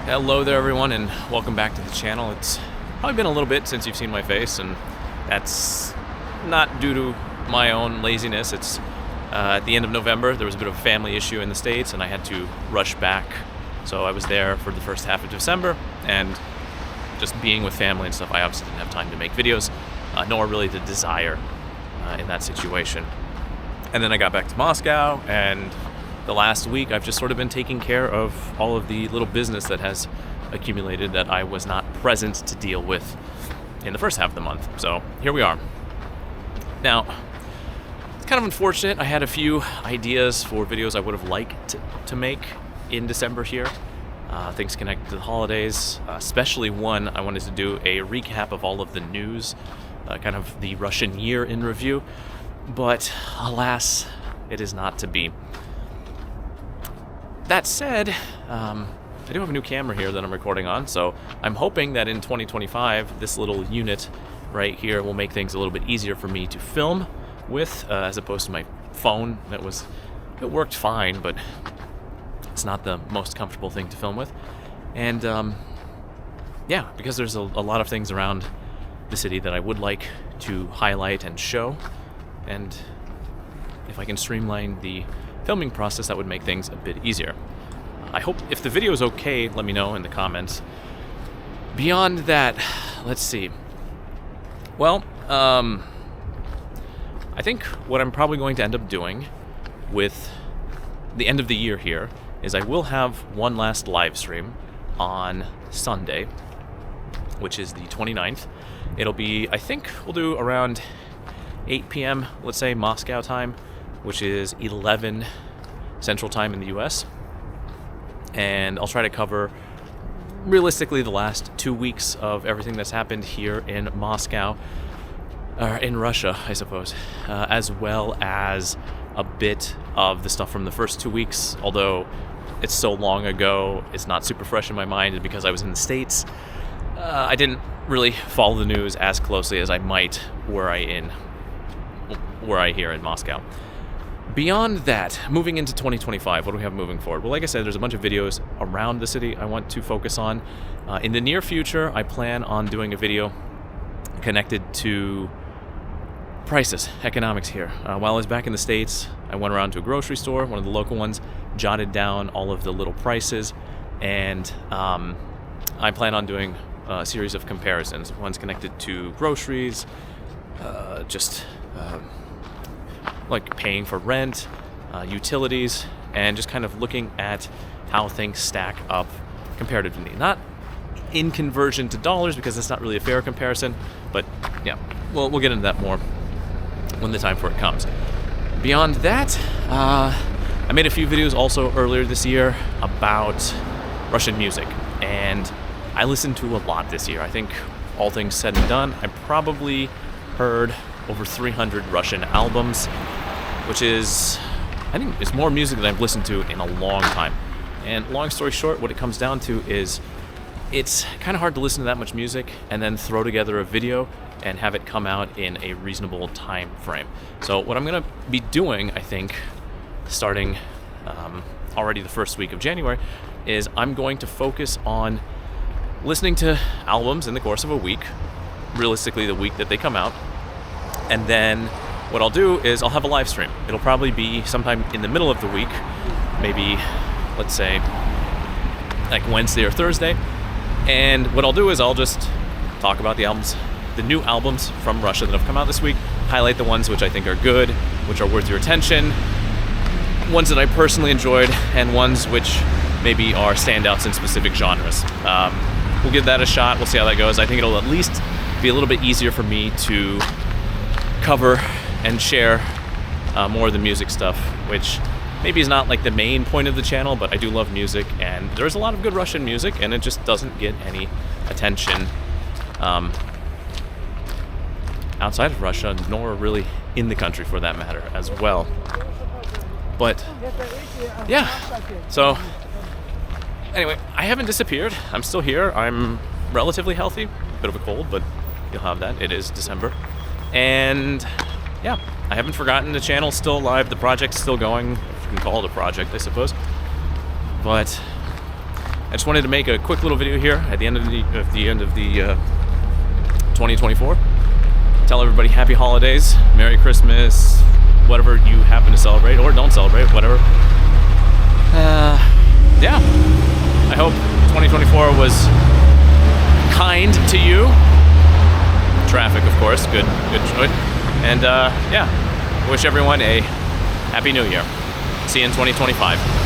Hello there everyone and welcome back to the channel. It's probably been a little bit since you've seen my face, and that's not due to my own laziness. It's at the end of November there was a bit of a family issue in the States and I had to rush back. So I was there for the first half of December, and just being with family and stuff, I obviously didn't have time to make videos, nor really the desire in that situation. And then I got back to Moscow, and the last week I've just sort of been taking care of all of the little business that has accumulated that I was not present to deal with in the first half of the month. So here we are. Now, it's kind of unfortunate. I had a few ideas for videos I would have liked to make in December here. Things connected to the holidays, especially one I wanted to do a recap of all of the news, kind of the Russian year in review. But alas, it is not to be. That said, I do have a new camera here that I'm recording on, so I'm hoping that in 2025, this little unit right here will make things a little bit easier for me to film with, as opposed to my phone. It worked fine, but it's not the most comfortable thing to film with. And yeah, because there's a lot of things around the city that I would like to highlight and show, and if I can streamline the filming process, that would make things a bit easier. I hope if the video is okay, let me know in the comments. Beyond that, let's see. Well, I think what I'm probably going to end up doing with the end of the year here is I will have one last live stream on Sunday, which is the 29th. It'll be, I think we'll do around 8 p.m., let's say Moscow time, which is 11 Central Time in the US. And I'll try to cover, realistically, the last 2 weeks of everything that's happened here in Moscow, or in Russia, I suppose, as well as a bit of the stuff from the first 2 weeks, although it's so long ago, it's not super fresh in my mind, and because I was in the States, I didn't really follow the news as closely as I might were I here in Moscow. Beyond that, moving into 2025, what do we have moving forward? Well, like I said, there's a bunch of videos around the city I want to focus on. In the near future, I plan on doing a video connected to prices, economics here. While I was back in the States, I went around to a grocery store, one of the local ones, jotted down all of the little prices, and I plan on doing a series of comparisons. One's connected to groceries, like paying for rent, utilities, and just kind of looking at how things stack up comparatively. Not in conversion to dollars, because that's not really a fair comparison, but yeah, we'll get into that more when the time for it comes. Beyond that, I made a few videos also earlier this year about Russian music, and I listened to a lot this year. I think all things said and done, I probably heard over 300 Russian albums, which is, I think it's more music than I've listened to in a long time. And long story short, what it comes down to is it's kind of hard to listen to that much music and then throw together a video and have it come out in a reasonable time frame. So what I'm gonna be doing, I think, starting already the first week of January, is I'm going to focus on listening to albums in the course of a week, realistically the week that they come out. And then what I'll do is I'll have a live stream. It'll probably be sometime in the middle of the week, maybe, let's say, like Wednesday or Thursday. And what I'll do is I'll just talk about the albums, the new albums from Russia that have come out this week, highlight the ones which I think are good, which are worth your attention, ones that I personally enjoyed, and ones which maybe are standouts in specific genres. We'll give that a shot. We'll see how that goes. I think it'll at least be a little bit easier for me to cover and share more of the music stuff, which maybe is not like the main point of the channel, but I do love music, and there's a lot of good Russian music, and it just doesn't get any attention outside of Russia, nor really in the country for that matter as well. But yeah, so anyway, I haven't disappeared. I'm still here. I'm relatively healthy. Bit of a cold, but you'll have that. It is December. And yeah, I haven't forgotten. The channel's still alive. The project's still going. If you can call it a project, I suppose. But just wanted to make a quick little video here at the end of the 2024. Tell everybody happy holidays, Merry Christmas, whatever you happen to celebrate or don't celebrate, whatever. Yeah, I hope 2024 was kind to you. Traffic, of course, good choice. And yeah, wish everyone a happy new year. See you in 2025.